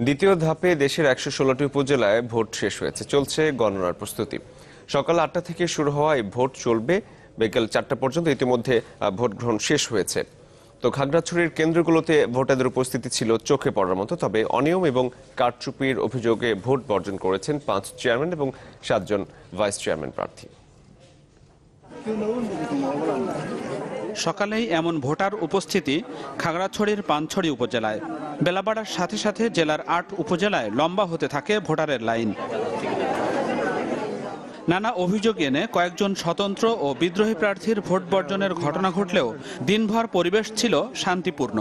দ্বিতীয় ধাপে দেশের ১১৬টি উপজেলায় ভোট শেষ হয়েছে। চলছে গণনার প্রস্তুতি। সকাল ৮টা থেকে শুরু হওয়া এই ভোট চলবে বিকেল ৪টা পর্যন্ত। ইতিমধ্যে ভোট গ্রহণ শেষ হয়েছে। তো খাগড়াছড়ির কেন্দ্রগুলোতে ভোটারদের উপস্থিতি ছিল চোখে পড়ার মতো। তবে অনিয়ম এবং কারচুপির অভিযোগে ভোট বর্জন করেছেন ৫ চেয়ারম্যান এবং ৭ জন ভাইস চেয়ারম্যান প্রার্থী। সকালেই এমন ভোটার উপস্থিতি খাগড়াছড়ির পানছড়ি উপজেলায়। বেলা বাড়ার সাথে সাথে জেলার ৮ উপজেলায় লম্বা হতে থাকে ভোটারের লাইন। নানা অভিযোগ এনে কয়েকজন স্বতন্ত্র ও বিদ্রোহী প্রার্থীর ভোট বর্জনের ঘটনা ঘটলেও দিনভর পরিবেশ ছিল শান্তিপূর্ণ।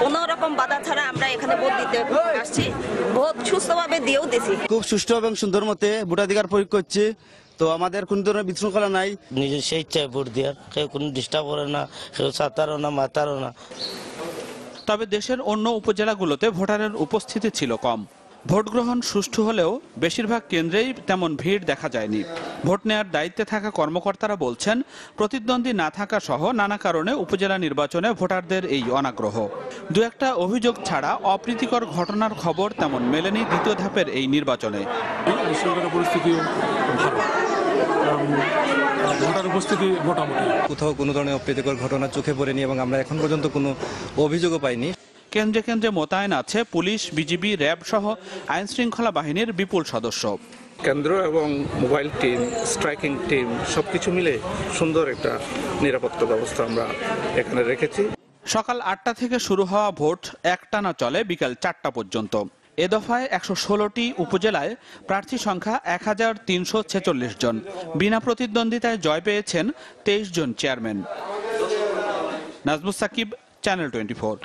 কোনো রকম বাধা ছাড়া আমরা এখানে ভোট দিতে আসছি। ভোট সুস্থভাবে দিয়েও দিছি। খুব সুষ্ঠু এবং সুন্দর মতে ভোটাধিকার প্রয়োগ করছি। তো আমাদের কোন ধরনের বিশৃঙ্খলা নাই। নিজের সেই ইচ্ছায় ভোট দেওয়ার, কেউ কোনো ডিস্টার্ব করে না, কেউ ছাতারও না মাতারও না। তবে দেশের অন্য উপজেলাগুলোতে ভোটারের উপস্থিতি ছিল কম। ভোট গ্রহণ সুষ্ঠু হলেও বেশিরভাগ কেন্দ্রেই তেমন ভিড় দেখা যায়নি। ভোট নেয়ার দায়িত্বে থাকা কর্মকর্তারা বলছেন, প্রতিদ্বন্দ্বী না থাকা সহ নানা কারণে উপজেলা নির্বাচনে ভোটারদের এই অনাগ্রহ। দু একটা অভিযোগ ছাড়া অপ্রীতিকর ঘটনার খবর তেমন মেলেনি দ্বিতীয় ধাপের এই নির্বাচনে। পরিস্থিতিও ভালো, ভোটার উপস্থিতি মোটামুটি। কোথাও কোনো ধরনের অপ্রীতিকর ঘটনা চোখে পড়েনি এবং আমরা এখন পর্যন্ত কোনো অভিযোগও পাইনি। কেন্দ্রে কেন্দ্রে মোতায়েন আছে পুলিশ, বিজিবি, র্যাব সহ আইন শৃঙ্খলা বাহিনীর বিপুল সদস্য। কেন্দ্র এবং মোবাইল টিম, স্ট্রাইকিং টিম সবকিছু মিলে সুন্দর একটা নিরাপত্তা ব্যবস্থা আমরা এখানে রেখেছি। সকাল ৮টা থেকে শুরু হওয়া ভোট একটানা চলে বিকেল ৪টা পর্যন্ত। এ দফায় ১১৬টি উপজেলায় প্রার্থী সংখ্যা ১৩৪৬ জন। বিনা প্রতিদ্বন্দ্বিতায় জয় পেয়েছেন ২৩ জন চেয়ারম্যান। নাজমুস সাকিব, চ্যানেল 24।